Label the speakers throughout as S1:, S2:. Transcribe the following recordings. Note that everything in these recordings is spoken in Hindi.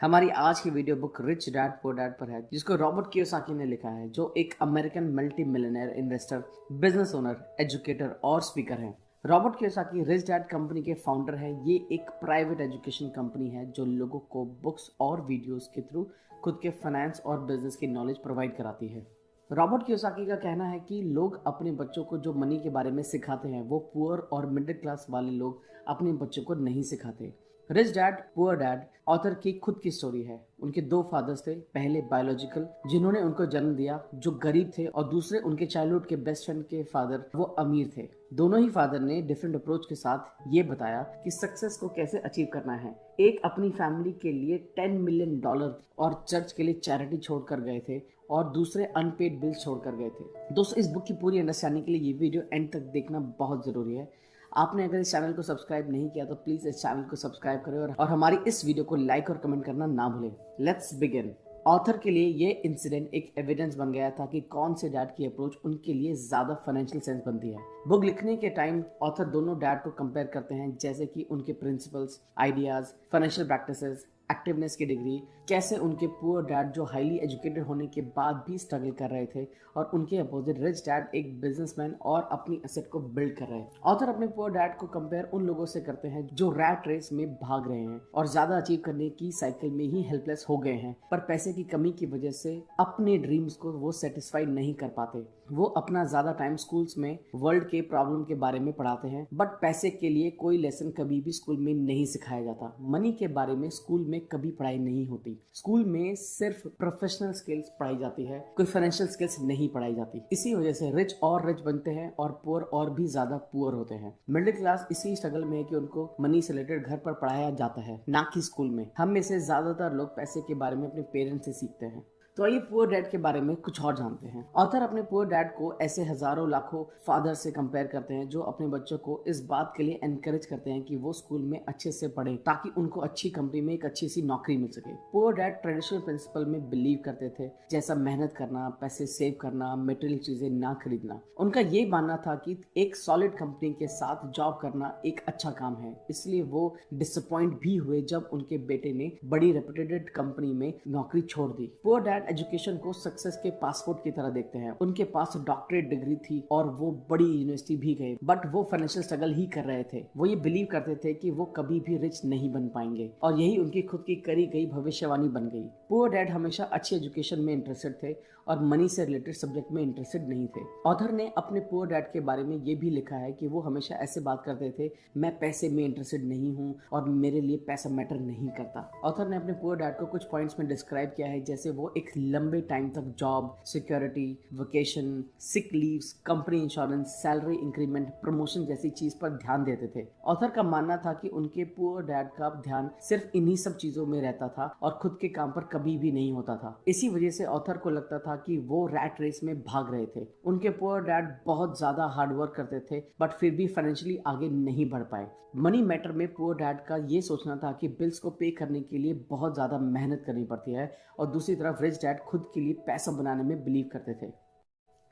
S1: हमारी आज की video book rich dad poor dad पर है, जिसको रॉबर्ट कियोसाकी ने लिखा है, जो एक American multi millionaire investor, business owner, educator और स्पीकर हैं। Robert Kiyosaki rich dad company के फाउंडर हैं। ये एक प्राइवेट एजुकेशन कंपनी है जो लोगों को बुक्स और वीडियोस के थ्रू खुद के फाइनेंस और बिजनेस की नॉलेज प्रोवाइड कराती है। रॉबर्ट कियोसाकी का कहना है कि लोग अपने बच्चों को जो मनी के बारे में सिखाते हैं वो पुअर और मिडिल क्लास वाले लोग अपने बच्चों को नहीं सिखाते। Rich dad poor dad author की खुद की स्टोरी है। उनके दो फादर्स थे, पहले बायोलॉजिकल जिन्होंने उनको जन्म दिया जो गरीब थे, और दूसरे उनके चाइल्डहुड के बेस्ट फ्रेंड के फादर वो अमीर थे। दोनों ही फादर ने डिफरेंट अप्रोच के साथ ये बताया कि सक्सेस को कैसे अचीव करना है। एक अपनी फैमिली के लिए $10 मिलियन और चर्च के लिए चैरिटी छोड़कर गए थे, और दूसरे अनपेड बिल्स छोड़कर गए थे। दोस्तों, इस बुक की पूरी अंडरस्टैंडिंग के लिए ये वीडियो एंड तक देखना बहुत जरूरी है। आपने अगर इस चैनल को सब्सक्राइब नहीं किया तो प्लीज इस चैनल को सब्सक्राइब करें और हमारी इस वीडियो को लाइक और कमेंट करना ना भूलें। Let's begin. ऑथर के लिए ये इंसिडेंट एक एविडेंस बन गया था कि कौन से डैड की अप्रोच उनके लिए ज्यादा फाइनेंशियल सेंस बनती है। बुक लिखने के टाइम ऑथर दोनों डैड को कंपेयर करते हैं, जैसे कि उनके principles, ideas, financial practices, activeness की डिग्री, कैसे उनके पुअर डैड जो हाईली एजुकेटेड होने के बाद भी स्ट्रगल कर रहे थे, और उनके अपोजिट रिच डैड एक बिजनेसमैन और अपनी एसेट को बिल्ड कर रहे हैं। ऑथर अपने पुअर डैड को कंपेयर उन लोगों से करते हैं जो रैट रेस में भाग रहे हैं और ज्यादा अचीव करने की साइकिल में ही हेल्पलेस हो गए हैं, पर पैसे की कमी की वजह से अपने ड्रीम्स को वो सेटिस्फाई नहीं कर पाते। वो अपना ज्यादा टाइम स्कूल्स में वर्ल्ड के प्रॉब्लम के बारे में पढ़ाते हैं, बट पैसे के लिए कोई लेसन कभी भी स्कूल में नहीं सिखाया जाता। मनी के बारे में स्कूल में कभी पढ़ाई नहीं होती। स्कूल में सिर्फ प्रोफेशनल स्किल्स पढ़ाई जाती है, कोई फाइनेंशियल स्किल्स नहीं पढ़ाई जाती। इसी वजह से रिच और रिच बनते हैं और पुअर और भी ज्यादा पुअर होते हैं। मिडिल क्लास इसी स्ट्रगल में है कि उनको मनी से रिलेटेड घर पर पढ़ाया जाता है, ना कि स्कूल में। हम में से ज्यादातर लोग पैसे के बारे में अपने पेरेंट्स से सीखते हैं। तो आइए पुअर डैड के बारे में कुछ और जानते हैं। ऑथर अपने पुअर डैड को ऐसे हजारों लाखों फादर से कंपेयर करते हैं जो अपने बच्चों को इस बात के लिए एनकरेज करते हैं कि वो स्कूल में अच्छे से पढ़े ताकि उनको अच्छी कंपनी में एक अच्छी सी नौकरी मिल सके। पुअर डैड ट्रेडिशनल प्रिंसिपल में बिलीव करते थे, जैसा मेहनत करना, पैसे सेव करना, मटेरियल चीजें ना खरीदना। उनका ये मानना था कि एक सॉलिड कंपनी के साथ जॉब करना एक अच्छा काम है, इसलिए वो डिसअपॉइंट भी हुए जब उनके बेटे ने बड़ी रेप्यूटेड कंपनी में नौकरी छोड़ दी। पुअर डैड एजुकेशन को सक्सेस के पासपोर्ट की तरह देखते हैं। उनके पास डॉक्टरेट डिग्री थी और वो बड़ी यूनिवर्सिटी भी गए, बट वो फाइनेंशियल स्ट्रगल ही कर रहे थे। वो ये बिलीव करते थे कि वो कभी भी रिच नहीं बन पाएंगे, और यही उनकी खुद की करी गई भविष्यवाणी बन गई। पुअर डैड हमेशा अच्छी एजुकेशन में इंटरेस्टेड थे और मनी से रिलेटेड सब्जेक्ट में इंटरेस्टेड नहीं थे। ऑथर ने अपने पुअर डैड के बारे में ये भी लिखा है कि वो हमेशा ऐसे बात करते थे, मैं पैसे में इंटरेस्टेड नहीं हूँ और मेरे लिए पैसा मैटर नहीं करता। ऑथर ने अपने पुअर डैड को कुछ पॉइंट्स में डिस्क्राइब किया है, जैसे वो एक लंबे टाइम तक job security, vacation, sick leaves, company insurance, salary increment, promotion जैसी चीज पर ध्यान देते थे। ऑथर का मानना था कि उनके पुअर डैड का ध्यान सिर्फ इन्हीं सब चीजों में रहता था और खुद के काम पर कभी भी नहीं होता था। इसी वजह से ऑथर को लगता था कि वो रैट रेस में भाग रहे थे। उनके पुअर डैड बहुत ज्यादा हार्ड वर्क करते थे, बट फिर भी फाइनेंशियली आगे नहीं बढ़ पाए। मनी मैटर में पुअर डैड का ये सोचना था कि बिल्स को पे करने के लिए बहुत ज्यादा मेहनत करनी पड़ती है, और दूसरी तरफ रिच डैड खुद के लिए पैसा बनाने में बिलीव करते थे।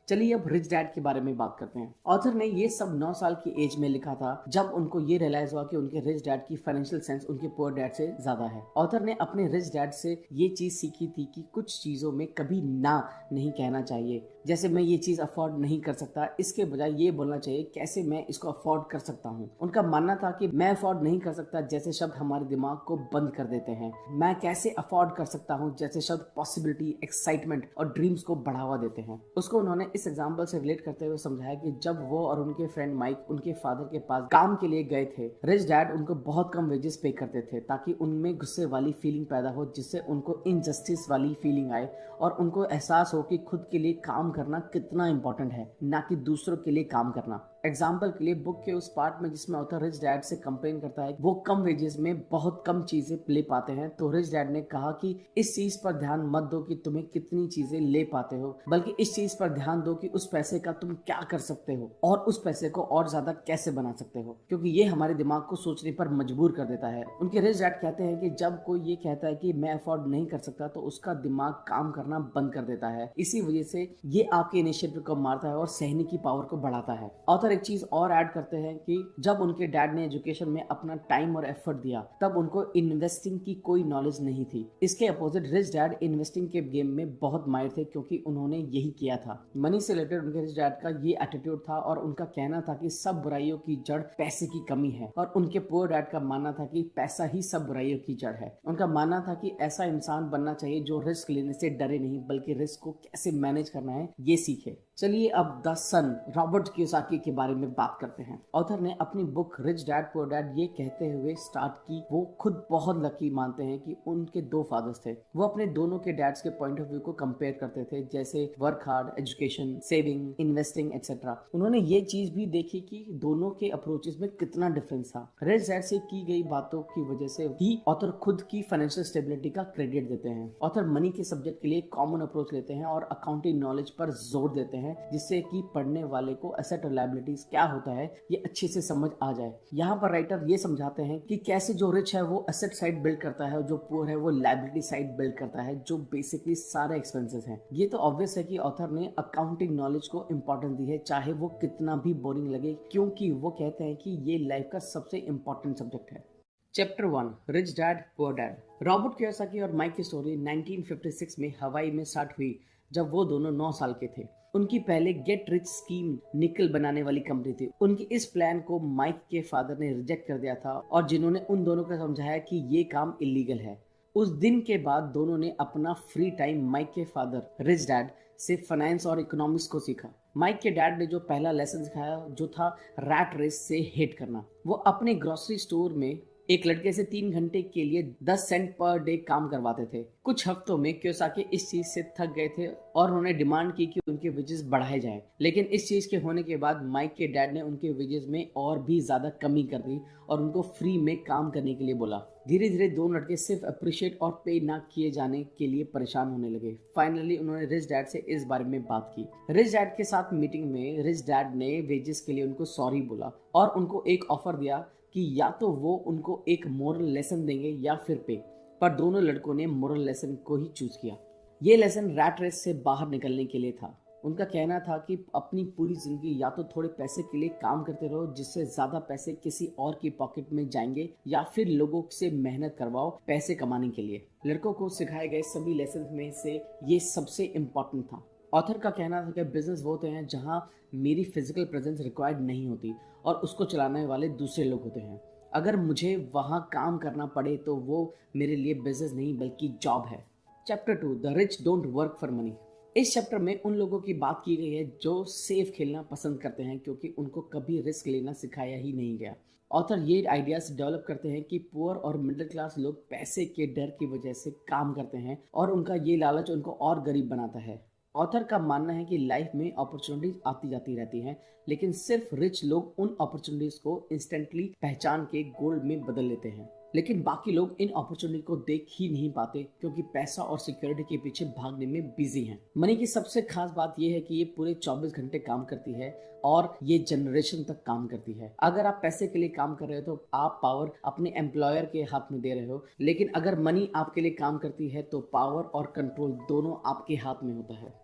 S1: चलिए अब रिच डैड के बारे में बात करते हैं। ऑथर ने ये सब 9 साल की एज में लिखा था, जब उनको ये रियलाइज हुआ कि उनके रिच डैड की फाइनेंशियल सेंस उनके पुअर डैड से ज्यादा है। ऑथर ने अपने रिच डैड से ये चीज सीखी थी कि कुछ चीजों में कभी ना नहीं कहना चाहिए, जैसे मैं ये चीज अफोर्ड नहीं कर सकता, इसके बजाय ये बोलना चाहिए कैसे मैं इसको अफोर्ड कर सकता हूँ। उनका मानना था कि मैं अफोर्ड नहीं कर सकता जैसे शब्द हमारे दिमाग को बंद कर देते हैं, मैं कैसे अफोर्ड कर सकता हूँ जैसे शब्द पॉसिबिलिटी, एक्साइटमेंट और ड्रीम्स को बढ़ावा देते हैं। उसको उन्होंने इस एग्जाम्पल से रिलेट करते हुए समझाया कि जब वो और उनके फ्रेंड माइक उनके फादर के पास काम के लिए गए थे, रिच डैड उनको बहुत कम वेजेस पे करते थे ताकि उनमें गुस्से वाली फीलिंग पैदा हो, जिससे उनको इनजस्टिस वाली फीलिंग आए और उनको एहसास हो कि खुद के लिए काम करना कितना इंपॉर्टेंट है, ना कि दूसरों के लिए काम करना। एग्जाम्पल के लिए बुक के उस पार्ट में जिसमें ऑथर रिच डैड से कंप्लेन करता है वो कम वेजेस में बहुत कम चीजें ले पाते हैं, तो रिच डैड ने कहा कि इस चीज पर ध्यान मत दो कि तुम्हें कितनी चीजें ले पाते हो, बल्कि इस चीज पर ध्यान दो कि उस पैसे का तुम क्या कर सकते हो और उस पैसे को और ज्यादा कैसे बना सकते हो, क्योंकि ये हमारे दिमाग को सोचने पर मजबूर कर देता है। उनके रिच डैड कहते हैं कि जब कोई ये कहता है कि मैं अफोर्ड नहीं कर सकता तो उसका दिमाग काम करना बंद कर देता है। इसी वजह से ये आपके इनिशिएटिव को मारता है और सहने की पावर को बढ़ाता है। ऑथर ऑथर एक चीज और ऐड करते हैं कि जब उनके डैड ने एजुकेशन में अपना टाइम और एफर्ट दिया तब उनको इन्वेस्टिंग की कोई नॉलेज नहीं थी। इसके अपोजिट रिच डैड इन्वेस्टिंग के गेम में बहुत माहिर थे क्योंकि उन्होंने यही किया था। मनी से रिलेटेड उनके रिच डैड का ये एटीट्यूड था और उनका कहना था कि सब बुराइयों की जड़ पैसे की कमी है, और उनके पुअर डैड का मानना था कि पैसा ही सब बुराइयों की जड़ है। उनका मानना था कि ऐसा इंसान बनना चाहिए जो रिस्क लेने से डरे नहीं बल्कि रिस्क को कैसे मैनेज करना है ये सीखे। चलिए अब द सन रॉबर्ट कियोसाकी के बारे में बात करते हैं। ऑथर ने अपनी book rich dad poor dad ये कहते हुए स्टार्ट की वो खुद बहुत लकी मानते हैं कि उनके दो फादर्स थे। वो अपने दोनों के डैड्स के पॉइंट ऑफ व्यू को कंपेयर करते थे, जैसे work hard, education, saving, investing etcetera. उन्होंने ये चीज भी देखी कि दोनों के अप्रोचेस में कितना डिफरेंस था। रिच डैड से की गई बातों की वजह से ही ऑथर खुद की फाइनेंशियल स्टेबिलिटी का क्रेडिट देते हैं। ऑथर मनी के सब्जेक्ट के लिए कॉमन अप्रोच लेते हैं और अकाउंटिंग नॉलेज पर जोर देते हैं जिससे कि पढ़ने वाले को एसेट और लायबिलिटीज क्या होता है ये अच्छे से समझ आ जाए। यहाँ पर राइटर ये समझाते हैं कि कैसे जो रिच है वो एसेट साइड बिल्ड करता है और जो पुअर है वो लायबिलिटी साइड बिल्ड करता है, जो बेसिकली सारे एक्सपेंसेस हैं। ये तो ऑब्वियस है कि ऑथर ने अकाउंटिंग नॉलेज को इंपॉर्टेंस दी है, चाहे वो कितना भी बोरिंग लगे, क्योंकि वो कहते हैं कि ये लाइफ का सबसे इंपॉर्टेंट सब्जेक्ट है। Chapter 1 rich dad poor dad. Robert Kiyosaki और माइक की स्टोरी 1956 में हवाई में स्टार्ट हुई जब वो दोनों 9 साल के थे। उनकी पहले गेट रिच स्कीम निकल बनाने वाली कंपनी थी। उनकी इस प्लान को माइक के फादर ने रिजेक्ट कर दिया था और जिन्होंने उन दोनों को समझाया कि ये काम इलीगल है। उस दिन के बाद दोनों ने अपना फ्री टाइम माइक के फादर रिच डैड से फाइनेंस और इकोनॉमिक्स को सीखा। माइक के डैड ने जो पहला लेसन सिखाया जो था रैट रेस से हेट करना। वो अपने ग्रोसरी स्टोर में एक लड़के से 3 घंटे के लिए 10 सेंट पर डे काम करवाते थे। कुछ हफ्तों में कियोसाकी इस चीज से थक गए थे और उन्होंने डिमांड की कि उनके वेजेस बढ़ाए जाएं। लेकिन इस चीज के होने के बाद माइक के डैड ने उनके वेजेस में और भी ज्यादा कमी कर दी और उनको फ्री में काम करने के लिए बोला। धीरे धीरे दोनों लड़के सिर्फ अप्रिशिएट और पे ना किए जाने के लिए परेशान होने लगे। फाइनली उन्होंने रिच डैड से इस बारे में बात की। रिच डैड के साथ मीटिंग में रिच डैड ने वेजेस के लिए उनको सॉरी बोला और उनको एक ऑफर दिया कि या तो वो उनको एक मोरल लेसन देंगे या फिर पे। पर दोनों लड़कों ने मोरल लेसन को ही चूज किया। ये लेसन रैट रेस से बाहर निकलने के लिए था। उनका कहना था कि अपनी पूरी जिंदगी या तो थोड़े पैसे के लिए काम करते रहो जिससे ज्यादा पैसे किसी और की पॉकेट में जाएंगे, या फिर लोगों से मेहनत करवाओ पैसे कमाने के लिए। लड़कों को सिखाए गए सभी लेसन में से ये सबसे इम्पोर्टेंट था। ऑथर का कहना था कि बिजनेस वो होते हैं जहां मेरी फिजिकल प्रेजेंस रिक्वायर्ड नहीं होती और उसको चलाने वाले दूसरे लोग होते हैं। अगर मुझे वहां काम करना पड़े तो वो मेरे लिए बिजनेस नहीं बल्कि जॉब है। Chapter 2 the rich don't work for money. इस चैप्टर में उन लोगों की बात की गई है जो सेफ खेलना पसंद करते हैं क्योंकि उनको कभी रिस्क लेना सिखाया ही नहीं गया। ऑथर ये आइडियाज डेवलप करते हैं कि पुअर और मिडिल क्लास लोग पैसे के डर की वजह से काम करते हैं और उनका ये लालच उनको और गरीब बनाता है। ऑथर का मानना है कि लाइफ में अपॉर्चुनिटीज आती जाती रहती हैं, लेकिन सिर्फ रिच लोग उन अपॉर्चुनिटीज को इंस्टेंटली पहचान के गोल्ड में बदल लेते हैं, लेकिन बाकी लोग इन अपॉर्चुनिटी को देख ही नहीं पाते क्योंकि पैसा और सिक्योरिटी के पीछे भागने में बिजी हैं। मनी की सबसे खास बात यह है कि ये पूरे 24 घंटे काम करती है और ये जनरेशन तक काम करती है। अगर आप पैसे के लिए काम कर रहे हो तो आप पावर अपने एम्प्लॉयर के हाथ में दे रहे हो, लेकिन अगर मनी आपके लिए काम करती है तो पावर और कंट्रोल दोनों आपके हाथ में होता है।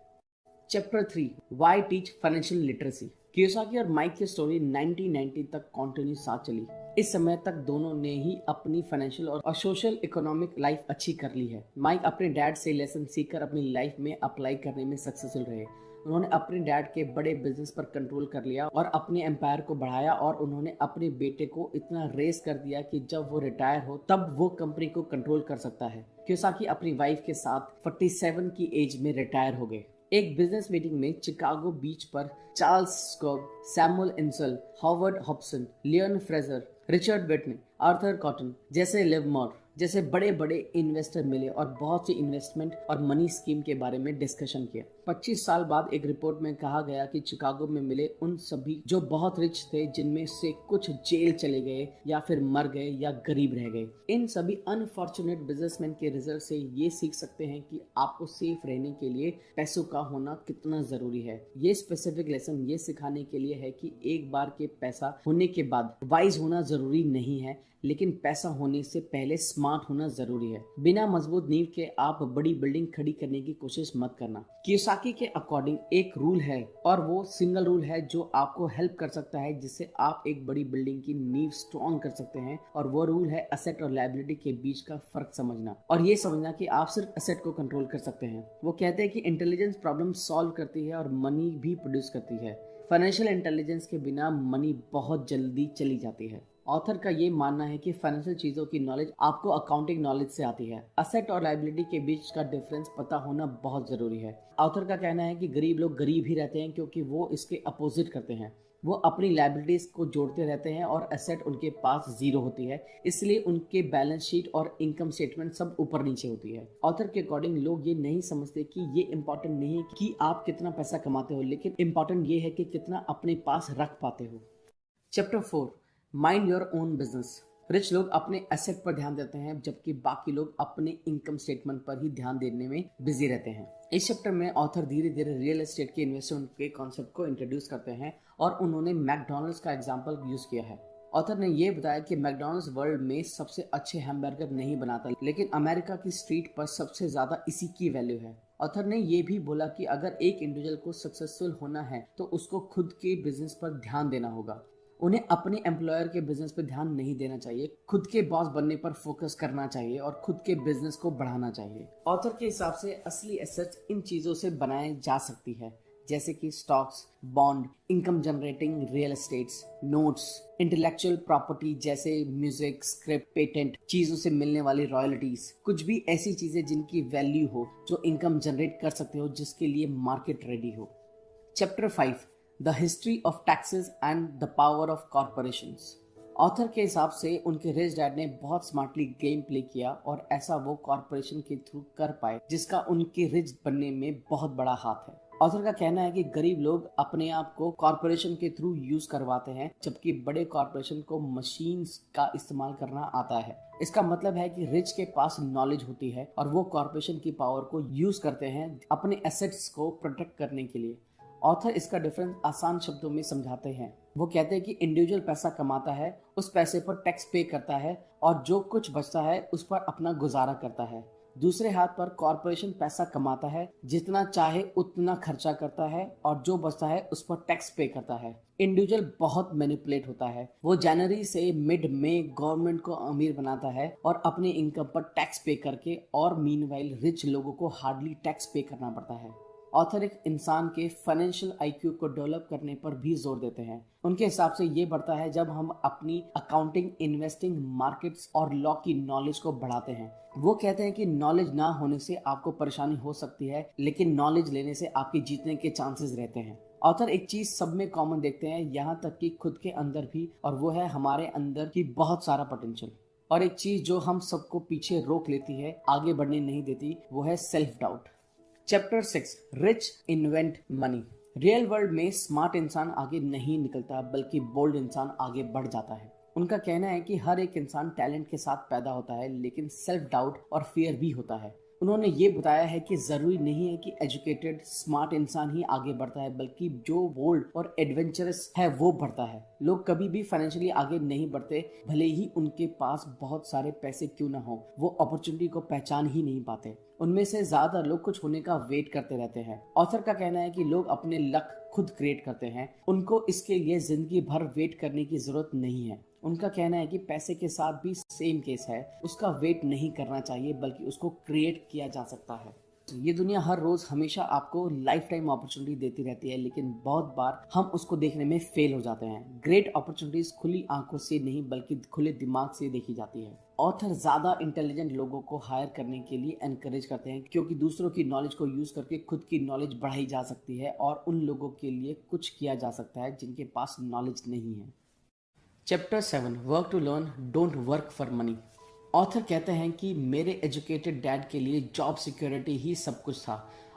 S1: Chapter 3 why teach financial literacy. Kiyosaki और माइक की स्टोरी 1990 तक कंटिन्यू साथ चली। इस समय तक दोनों ने ही अपनी फाइनेंशियल और सोशल इकोनॉमिक लाइफ अच्छी कर ली है। माइक अपने डैड से लेसन सीखकर अपनी लाइफ में अप्लाई करने में सक्सेसफुल रहे। उन्होंने अपने डैड के बड़े बिजनेस पर कंट्रोल कर लिया और अपने एम्पायर को बढ़ाया, और उन्होंने अपने बेटे को इतना रेस कर दिया कि जब वो रिटायर हो तब वो कंपनी को कंट्रोल कर सकता है। कियोसाकी अपनी वाइफ के साथ 47 की एज में रिटायर हो गए। एक बिजनेस मीटिंग में चिकागो बीच पर Charles Schwab, Samuel Insull, Howard Hopson, Leon Fraser, Richard Whitney, Arthur Cutten जैसे लिवमोर जैसे बड़े बड़े इन्वेस्टर मिले और बहुत सी इन्वेस्टमेंट और मनी स्कीम के बारे में डिस्कशन किया। 25 साल बाद एक रिपोर्ट में कहा गया कि चिकागो में मिले उन सभी जो बहुत रिच थे, जिनमें से कुछ जेल चले गए या फिर मर गए या गरीब रह गए। इन सभी अनफॉर्चुनेट बिजनेसमैन के रिजल्ट से ये सीख सकते हैं कि आपको सेफ रहने के लिए पैसों का होना कितना जरूरी है। ये स्पेसिफिक लेसन ये सिखाने के लिए है कि एक बार के पैसा होने के बाद वाइज होना जरूरी नहीं है, लेकिन पैसा होने से पहले स्मार्ट होना जरूरी है। बिना मजबूत नींव के आप बड़ी बिल्डिंग खड़ी करने की कोशिश मत करना। कियोसाकी के अकॉर्डिंग एक रूल है और वो सिंगल रूल है जो आपको हेल्प कर सकता है, जिससे आप एक बड़ी बिल्डिंग की नींव स्ट्रॉन्ग कर सकते हैं, और वो रूल है असेट और लायबिलिटी के बीच का फर्क समझना और ये समझना कि आप सिर्फ असेट को कंट्रोल कर सकते हैं। वो कहते हैं कि इंटेलिजेंस प्रॉब्लम सॉल्व करती है और मनी भी प्रोड्यूस करती है। फाइनेंशियल इंटेलिजेंस के बिना मनी बहुत जल्दी चली जाती है। ऑथर का ये मानना है कि फाइनेंशियल चीजों की नॉलेज आपको अकाउंटिंग नॉलेज से आती है। असेट और लायबिलिटी के बीच का डिफरेंस पता होना बहुत जरूरी है। ऑथर का कहना है कि गरीब लोग गरीब ही रहते हैं क्योंकि वो इसके अपोजिट करते हैं। वो अपनी लायबिलिटीज को जोड़ते रहते हैं और एसेट उनके पास जीरो होती है, इसलिए उनके बैलेंस शीट और इनकम स्टेटमेंट सब ऊपर नीचे होती है। ऑथर के अकॉर्डिंग लोग ये नहीं समझते कि ये इंपॉर्टेंट नहीं है कि आप कितना पैसा कमाते हो, लेकिन इंपॉर्टेंट ये है कि कितना अपने पास रख पाते हो। Chapter 4, mind your own business. Rich लोग अपने एसेट पर ध्यान देते हैं जबकि बाकी लोग अपने इनकम स्टेटमेंट पर ही ध्यान देने में बिजी रहते हैं। इस चैप्टर में ऑथर धीरे धीरे रियल एस्टेट के इन्वेस्टमेंट के कॉन्सेप्ट को इंट्रोड्यूस करते हैं और उन्होंने मैकडॉनल्ड्स का एग्जांपल यूज किया है। ऑथर ने यह बताया कि मैकडॉनल्ड्स वर्ल्ड में सबसे अच्छे हैमबर्गर नहीं बनाता, लेकिन अमेरिका की स्ट्रीट पर सबसे ज्यादा इसी की वैल्यू है। ऑथर ने यह भी बोला कि अगर एक इंडिविजुअल को सक्सेसफुल होना है तो उसको खुद के बिजनेस पर ध्यान देना होगा। उन्हें अपने एम्प्लॉयर के बिजनेस पर ध्यान नहीं देना चाहिए, खुद के बॉस बनने पर फोकस करना चाहिए और खुद के बिजनेस को बढ़ाना चाहिए। ऑथर के हिसाब से असली एसेट्स इन चीजों से बनाए जा सकती है, जैसे कि stocks, bond, income generating real estates, notes, intellectual property जैसे म्यूजिक, स्क्रिप्ट, पेटेंट, चीजों से मिलने वाली रॉयल्टीज, कुछ भी ऐसी चीजें जिनकी वैल्यू हो, जो इनकम जनरेट कर सकते हो, जिसके लिए मार्केट रेडी हो। Chapter 5, the history of taxes and the power of corporations. Author के हिसाब से उनके रिच डैड ने बहुत स्मार्टली गेम प्ले किया और ऐसा वो कॉर्पोरेशन के थ्रू कर पाए, जिसका उनके रिच बनने में बहुत बड़ा हाथ है। ऑथर का कहना है कि गरीब लोग अपने आप को कॉर्पोरेशन के थ्रू यूज करवाते हैं, जबकि बड़े कॉर्पोरेशन को मशीन्स का इस्तेमाल करना आता है। इसका मतलब है कि रिच के पास नॉलेज होती है और वो कॉर्पोरेशन की पावर को यूज करते हैं अपने एसेट्स को प्रोटेक्ट करने के लिए। ऑथर इसका डिफरेंस आसान शब्दों में समझाते हैं। वो कहते हैं कि इंडिविजुअल पैसा कमाता है, उस पैसे पर टैक्स पे करता है और जो कुछ बचता है उस पर अपना गुजारा करता है। दूसरे हाथ पर कॉर्पोरेशन पैसा कमाता है, जितना चाहे उतना खर्चा करता है और जो बचता है उस पर टैक्स पे करता है। इंडिविजुअल बहुत मैनिपुलेट होता है। वो जनवरी से मिड में गवर्नमेंट को अमीर बनाता है और अपने इनकम पर टैक्स पे करके, और मीनवाइल रिच लोगों को हार्डली टैक्स पे करना पड़ता है। ऑथर एक इंसान के फाइनेंशियल आईक्यू को डेवलप करने पर भी जोर देते हैं। उनके हिसाब से ये बढ़ता है जब हम अपनी अकाउंटिंग, इन्वेस्टिंग, मार्केट्स और लॉ की नॉलेज को बढ़ाते हैं। वो कहते हैं कि नॉलेज ना होने से आपको परेशानी हो सकती है, लेकिन नॉलेज लेने से आपके जीतने के चांसेस रहते हैं। ऑथर एक चीज सब में कॉमन देखते हैं, यहाँ तक कि खुद के अंदर भी, और वो है हमारे अंदर की बहुत सारा पोटेंशियल। और एक चीज जो हम सबको पीछे रोक लेती है, आगे बढ़ने नहीं देती, वो है self doubt. Chapter 6, rich invent money. Real world में स्मार्ट इंसान आगे नहीं निकलता, बल्कि बोल्ड इंसान आगे बढ़ जाता है। उनका कहना है कि हर एक इंसान टैलेंट के साथ पैदा होता है, लेकिन सेल्फ डाउट और फियर भी होता है। उन्होंने ये बताया है कि जरूरी नहीं है कि एजुकेटेड स्मार्ट इंसान ही आगे बढ़ता है, बल्कि जो बोल्ड और एडवेंचरस है वो बढ़ता है। लोग कभी भी फाइनेंशियली आगे नहीं बढ़ते, भले ही उनके पास बहुत सारे पैसे क्यों ना हो, वो अपॉर्चुनिटी को पहचान ही नहीं पाते। उनमें से ज्यादा लोग कुछ होने का वेट करते रहते हैं। ऑथर का कहना है कि लोग अपने लक खुद क्रिएट करते हैं, उनको इसके लिए जिंदगी भर वेट करने की जरूरत नहीं है। उनका कहना है कि पैसे के साथ भी सेम केस है, उसका वेट नहीं करना चाहिए, बल्कि उसको क्रिएट किया जा सकता है। ये दुनिया हर रोज हमेशा आपको लाइफ टाइम अपॉर्चुनिटी देती रहती है, लेकिन बहुत बार हम उसको देखने में फेल हो जाते हैं। ग्रेट अपॉर्चुनिटीज खुली आंखों से नहीं, बल्कि खुले दिमाग से देखी जाती है। ऑथर ज्यादा इंटेलिजेंट लोगों को हायर करने के लिए एनकरेज करते हैं, क्योंकि दूसरों की नॉलेज को यूज करके खुद की नॉलेज बढ़ाई जा सकती है और उन लोगों के लिए कुछ किया जा सकता है जिनके पास नॉलेज नहीं है। Chapter 7, work to learn, don't work for money. Author कहते हैं कि मेरे एजुकेटेड डैड के लिए जॉब सिक्योरिटी ही सब कुछ था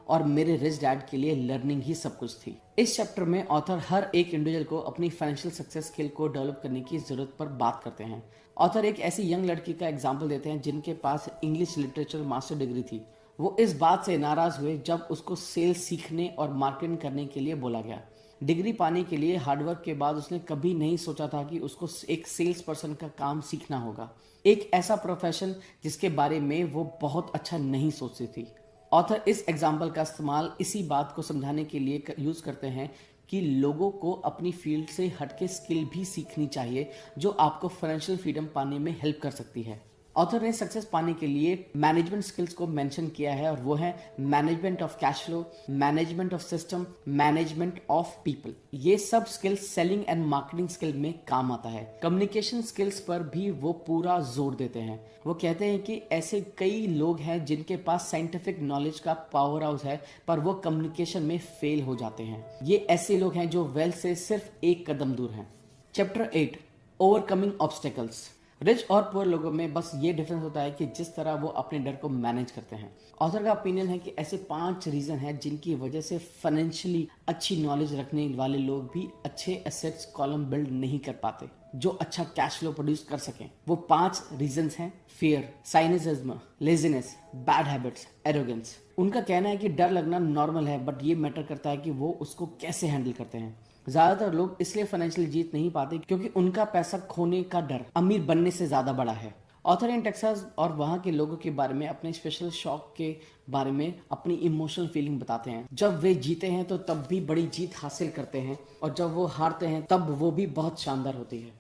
S1: और मेरे रिच डैड के लिए लर्निंग ही सब कुछ थी। इस चैप्टर में ऑथर हर एक इंडिविजुअल को अपनी फाइनेंशियल सक्सेस स्किल को डेवलप करने की जरूरत पर बात करते हैं। ऑथर एक ऐसी यंग लड़की का एग्जाम्पल देते हैं जिनके पास इंग्लिश लिटरेचर मास्टर डिग्री थी। वो इस बात से नाराज हुए जब उसको सेल्स सीखने और मार्केटिंग करने के लिए बोला गया। डिग्री पाने के लिए हार्डवर्क के बाद उसने कभी नहीं सोचा था कि उसको एक सेल्स पर्सन का काम सीखना होगा, एक ऐसा प्रोफेशन जिसके बारे में वो बहुत अच्छा नहीं सोचती थी। ऑथर इस एग्जाम्पल का इस्तेमाल इसी बात को समझाने के लिए यूज करते हैं कि लोगों को अपनी फील्ड से हटके स्किल भी सीखनी चाहिए जो आपको फाइनेंशियल फ्रीडम पाने में हेल्प कर सकती है। ऑथर ने सक्सेस पाने के लिए मैनेजमेंट स्किल्स को मेंशन किया है और वो है management of cash flow, management of system, management of people. ये सब skills selling and marketing skill में काम आता है। कम्युनिकेशन स्किल्स पर भी वो पूरा जोर देते हैं। वो कहते हैं कि ऐसे कई लोग हैं जिनके पास साइंटिफिक नॉलेज का पावर हाउस है पर वो कम्युनिकेशन में फेल हो जाते हैं। ये ऐसे लोग हैं जो वेल्थ से सिर्फ एक कदम दूर हैं। Chapter 8, overcoming obstacles. रिच और पुअर लोगों में बस ये डिफरेंस होता है कि जिस तरह वो अपने डर को मैनेज करते हैं। ऑथर का ओपिनियन है कि ऐसे 5 रीजन हैं जिनकी वजह से फाइनेंशियली अच्छी नॉलेज रखने वाले लोग भी अच्छे एसेट्स कॉलम बिल्ड नहीं कर पाते जो अच्छा कैश फ्लो प्रोड्यूस कर सकें। वो 5 रीजंस हैं: fear, cynicism, laziness, bad habits, arrogance. उनका कहना है कि डर लगना नॉर्मल है बट ये मैटर करता है कि वो उसको कैसे हैंडल करते हैं। ज्यादातर लोग इसलिए फाइनेंशियल जीत नहीं पाते क्योंकि उनका पैसा खोने का डर अमीर बनने से ज्यादा बड़ा है। ऑथर इन टेक्सास और वहां के लोगों के बारे में, अपने स्पेशल शॉक के बारे में, अपनी इमोशनल फीलिंग बताते हैं। जब वे जीते हैं तो तब भी बड़ी जीत हासिल करते हैं और जब वो हारते हैं तब वो भी बहुत शानदार होती है।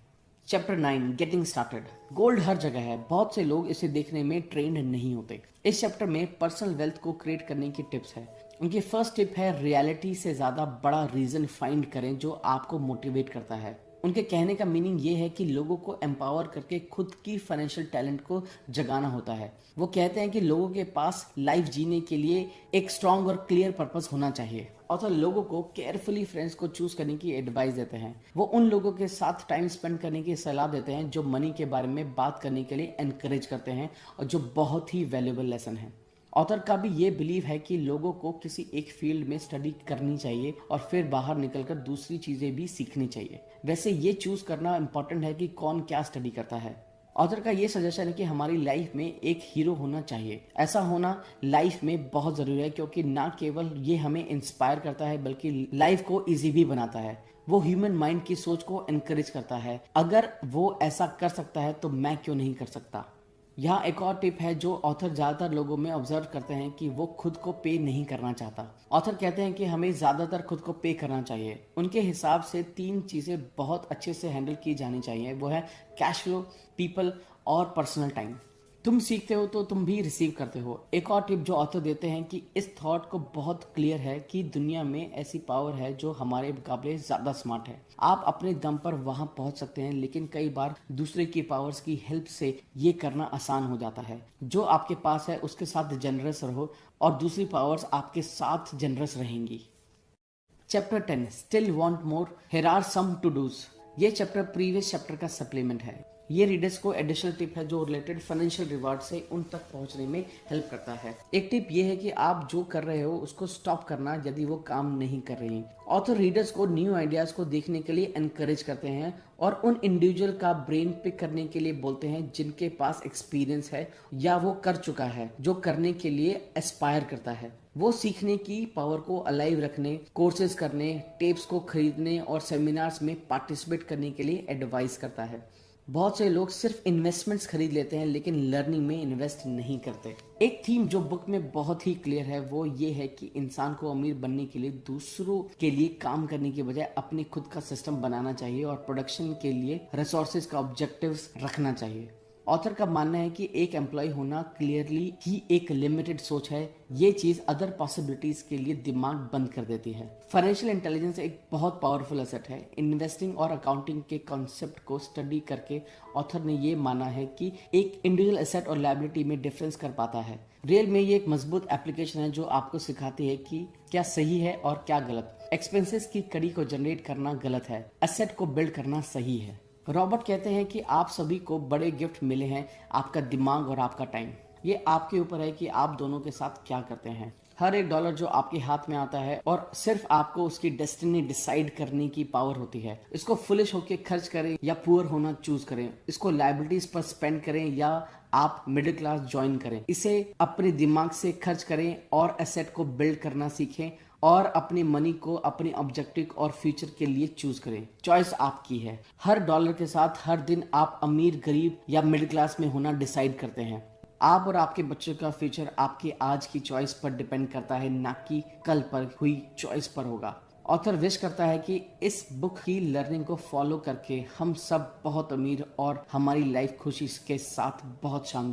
S1: Chapter 9, getting started. गोल्ड हर जगह है, बहुत से लोग इसे देखने में ट्रेंड नहीं होते। इस चैप्टर में पर्सनल वेल्थ को क्रिएट करने की टिप्स है। उनकी फर्स्ट टिप है रियलिटी से ज्यादा बड़ा रीजन फाइंड करें जो आपको मोटिवेट करता है। उनके कहने का मीनिंग ये है कि लोगों को एम्पावर करके खुद की फाइनेंशियल टैलेंट को जगाना होता है। वो कहते हैं कि लोगों के पास लाइफ जीने के लिए एक स्ट्रांग और क्लियर पर्पस होना चाहिए। और लोगों को केयरफुली फ्रेंड्स को चूज करने की एडवाइस देते हैं। वो उन लोगों के साथ टाइम स्पेंड करने की सलाह देते हैं जो मनी के बारे में बात करने के लिए एनकरेज करते हैं और जो बहुत ही वैल्यूएबल लेसन है। ऑथर का भी ये बिलीव है कि लोगों को किसी एक फील्ड में स्टडी करनी चाहिए और फिर बाहर निकलकर दूसरी चीजें भी सीखनी चाहिए। वैसे ये चूज करना इंपॉर्टेंट है कि कौन क्या स्टडी करता है। ऑथर का ये सजेशन है कि हमारी लाइफ में एक हीरो होना चाहिए। ऐसा होना लाइफ में बहुत जरूरी है क्योंकि ना केवल ये हमें इंस्पायर करता है बल्कि लाइफ को इजी भी बनाता है। वो ह्यूमन माइंड की सोच को एनकरेज करता है। अगर वो ऐसा कर सकता है तो मैं क्यों नहीं कर सकता। यहाँ एक और टिप है जो ऑथर ज्यादातर लोगों में ऑब्जर्व करते हैं कि वो खुद को पे नहीं करना चाहता। ऑथर कहते हैं कि हमें ज्यादातर खुद को पे करना चाहिए। उनके हिसाब से 3 चीजें बहुत अच्छे से हैंडल की जानी चाहिए। वो है कैश फ्लो, पीपल और पर्सनल टाइम। तुम सीखते हो तो तुम भी रिसीव करते हो। एक और टिप जो ऑथर देते हैं कि इस थॉट को बहुत क्लियर है कि दुनिया में ऐसी पावर है जो हमारे मुकाबले ज्यादा स्मार्ट है। आप अपने दम पर वहां पहुंच सकते हैं लेकिन कई बार दूसरे की पावर्स की हेल्प से ये करना आसान हो जाता है। जो आपके पास है उसके साथ जनरस रहो और दूसरी पावर्स आपके साथ जनरस रहेंगी। Chapter 10, still want more, here are some to dos. ये चैप्टर प्रीवियस चैप्टर का सप्लीमेंट है। ये रीडर्स को एडिशनल टिप है जो रिलेटेड फाइनेंशियल रिवार्ड से उन तक पहुंचने में हेल्प करता है। एक टिप ये है कि आप जो कर रहे हो उसको स्टॉप करना यदि वो काम नहीं कर रही। ऑथर रीडर्स को न्यू आइडियाज को देखने के लिए एनकरेज करते हैं और उन इंडिविजुअल का ब्रेन पिक करने के लिए बोलते हैं जिनके पास एक्सपीरियंस है या वो कर चुका है, जो करने के लिए एस्पायर करता है। वो सीखने की पावर को अलाइव रखने, कोर्सेज करने, टेप्स को खरीदने और सेमिनार्स में पार्टिसिपेट करने के लिए एडवाइस करता है। बहुत से लोग सिर्फ इन्वेस्टमेंट्स खरीद लेते हैं लेकिन लर्निंग में इन्वेस्ट नहीं करते। एक थीम जो बुक में बहुत ही क्लियर है वो ये है कि इंसान को अमीर बनने के लिए दूसरों के लिए काम करने की बजाय अपने खुद का सिस्टम बनाना चाहिए और प्रोडक्शन के लिए रिसोर्सेज का ऑब्जेक्टिव्स रखना चाहिए। ऑथर का मानना है कि एक एम्प्लॉय होना क्लियरली ही एक लिमिटेड सोच है। ये चीज अदर पॉसिबिलिटीज के लिए दिमाग बंद कर देती है। फाइनेंशियल इंटेलिजेंस एक बहुत पावरफुल एसेट है। इन्वेस्टिंग और अकाउंटिंग के कॉन्सेप्ट को स्टडी करके ऑथर ने ये माना है कि एक इंडिविजुअल एसेट और लायबिलिटी में डिफरेंस कर पाता है। रियल में ये एक मजबूत एप्लीकेशन है जो आपको सिखाती है कि क्या सही है और क्या गलत। एक्सपेंसेस की कड़ी को जनरेट करना गलत है, एसेट को बिल्ड करना सही है। रॉबर्ट कहते हैं कि आप सभी को बड़े गिफ्ट मिले हैं, आपका दिमाग और आपका टाइम। ये आपके ऊपर है कि आप दोनों के साथ क्या करते हैं। हर एक डॉलर जो आपके हाथ में आता है और सिर्फ आपको उसकी डेस्टिनी डिसाइड करने की पावर होती है। इसको फुलिश होकर खर्च करें या पुअर होना चूज करें। इसको लायबिलिटीज पर स्पेंड करें या आप मिडिल क्लास ज्वाइन करें। इसे अपने दिमाग से खर्च करें और एसेट को बिल्ड करना सीखें और अपनी मनी को अपने ऑब्जेक्टिव और फ्यूचर के लिए चूज करें। चॉइस आपकी है। हर डॉलर के साथ हर दिन आप अमीर, गरीब या मिडिल क्लास में होना डिसाइड करते हैं। आप और आपके बच्चों का फ्यूचर आपकी आज की चॉइस पर डिपेंड करता है, ना कि कल पर हुई चॉइस पर होगा। ऑथर विश करता है कि इस बुक की लर्निंग को फॉलो करके हम सब बहुत अमीर और हमारी लाइफ खुशी के साथ बहुत शानदार